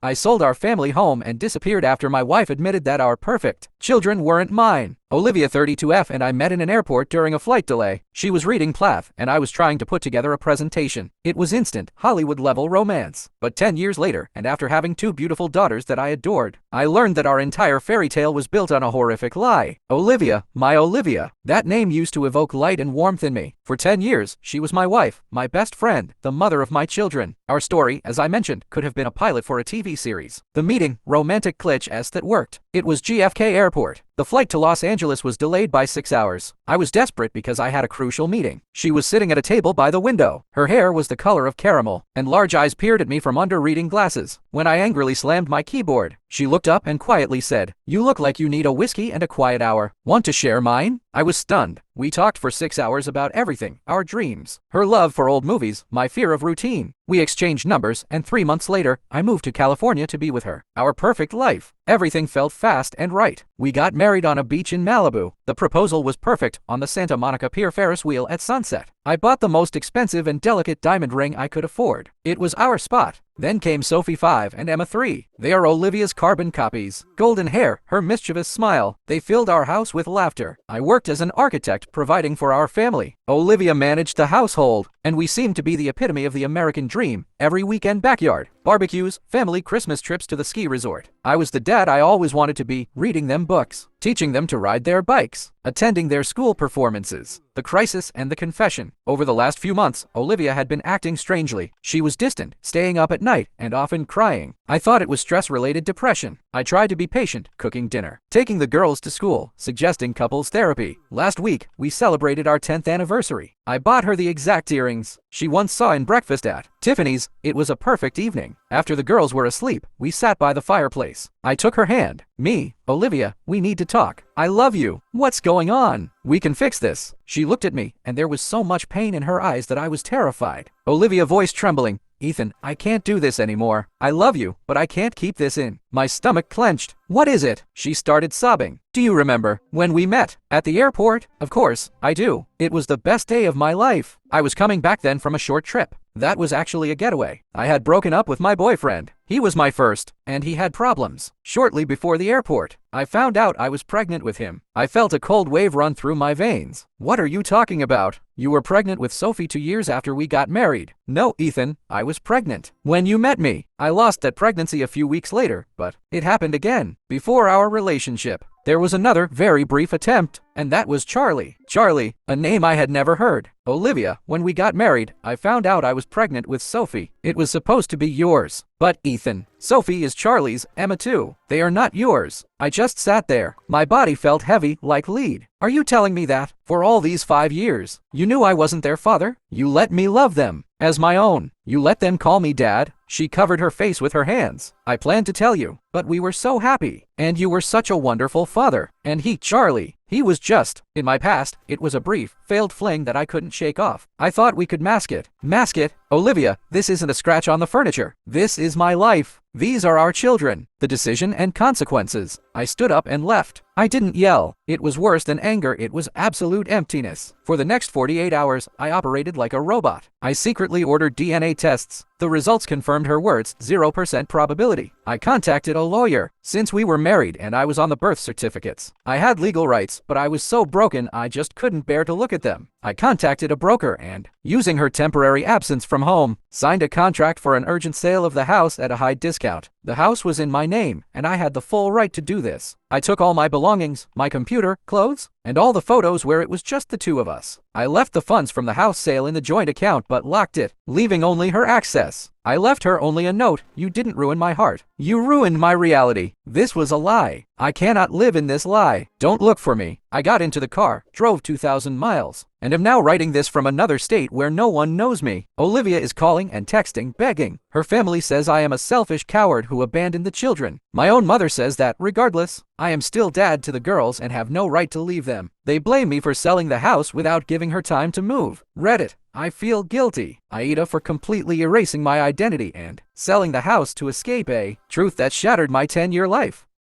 I sold our family home and disappeared after my wife admitted that our perfect children weren't mine. Olivia 32F and I met in an airport during a flight delay. She was reading Plath and I was trying to put together a presentation. It was instant, Hollywood-level romance. But 10 years later, and after having two beautiful daughters that I adored, I learned that our entire fairy tale was built on a horrific lie. Olivia, my Olivia. That name used to evoke light and warmth in me. For 10 years, she was my wife, my best friend, the mother of my children. Our story, as I mentioned, could have been a pilot for a TV series. The meeting, romantic glitch as that worked. It was JFK Airport. The flight to Los Angeles was delayed by 6 hours. I was desperate because I had a crucial meeting. She was sitting at a table by the window. Her hair was the color of caramel, and large eyes peered at me from under reading glasses. When I angrily slammed my keyboard, she looked up and quietly said, "You look like you need a whiskey and a quiet hour. Want to share mine?" I was stunned. We talked for 6 hours about everything, our dreams, her love for old movies, my fear of routine. We exchanged numbers, and 3 months later, I moved to California to be with her. Our perfect life. Everything felt fast and right. We got married on a beach in Malibu. The proposal was perfect on the Santa Monica Pier Ferris wheel at sunset. I bought the most expensive and delicate diamond ring I could afford. It was our spot. Then came Sophie 5 and Emma 3. They are Olivia's carbon copies. Golden hair, her mischievous smile. They filled our house with laughter. I worked as an architect, providing for our family. Olivia managed the household, and we seemed to be the epitome of the American dream. Every weekend backyard, barbecues, family Christmas trips to the ski resort. I was the dad I always wanted to be, reading them books, teaching them to ride their bikes, attending their school performances. The crisis and the confession. Over the last few months, Olivia had been acting strangely. She was distant, staying up at night, and often crying. I thought it was stress-related depression. I tried to be patient, cooking dinner, taking the girls to school, suggesting couples therapy. Last week, we celebrated our 10th anniversary. I bought her the exact earrings she once saw in breakfast at Tiffany's. It was a perfect evening. After the girls were asleep, we sat by the fireplace. I took her hand. "Me, Olivia, we need to talk. I love you. What's going on? We can fix this." She looked at me, and there was so much pain in her eyes that I was terrified. Olivia, voice trembling, "Ethan, I can't do this anymore. I love you, but I can't keep this in." My stomach clenched. "What is it?" She started sobbing. "Do you remember when we met at the airport?" "Of course, I do. It was the best day of my life. I was coming back then from a short trip. That was actually a getaway. I had broken up with my boyfriend. He was my first, and he had problems. Shortly before the airport, I found out I was pregnant with him. I felt a cold wave run through my veins. What are you talking about? You were pregnant with Sophie 2 years after we got married." "No, Ethan, I was pregnant when you met me. I lost that pregnancy a few weeks later, but it happened again before our relationship. There was another very brief attempt, and that was Charlie. Charlie, a name I had never heard. Olivia, when we got married, I found out I was pregnant with Sophie. It was supposed to be yours. But Ethan, Sophie is Charlie's, Emma too. They are not yours." I just sat there. My body felt heavy, like lead. "Are you telling me that, for all these 5 years, you knew I wasn't their father? You let me love them as my own. You let them call me dad?" She covered her face with her hands. "I planned to tell you, but we were so happy. And you were such a wonderful father. And he, Charlie, he was just, in my past, it was a brief, failed fling that I couldn't shake off. I thought we could mask it." "Mask it? Olivia, this isn't a scratch on the furniture. This is my life. These are our children. The decision and consequences." I stood up and left. I didn't yell. It was worse than anger. It was absolute emptiness. For the next 48 hours, I operated like a robot. I secretly ordered DNA tests. The results confirmed her words, 0% probability. I contacted a lawyer. Since we were married and I was on the birth certificates, I had legal rights, but I was so broken I just couldn't bear to look at them. I contacted a broker and, using her temporary absence from home, signed a contract for an urgent sale of the house at a high discount. The house was in my name, and I had the full right to do this. I took all my belongings, my computer, clothes, and all the photos where it was just the two of us. I left the funds from the house sale in the joint account but locked it, leaving only her access. I left her only a note: "You didn't ruin my heart. You ruined my reality. This was a lie. I cannot live in this lie. Don't look for me." I got into the car, drove 2,000 miles, and am now writing this from another state where no one knows me. Olivia is calling and texting, begging. Her family says I am a selfish coward who abandoned the children. My own mother says that, regardless, I am still dad to the girls and have no right to leave them. They blame me for selling the house without giving her time to move. Reddit, I feel guilty. AITA for completely erasing my identity and selling the house to escape a truth that shattered my 10-year life.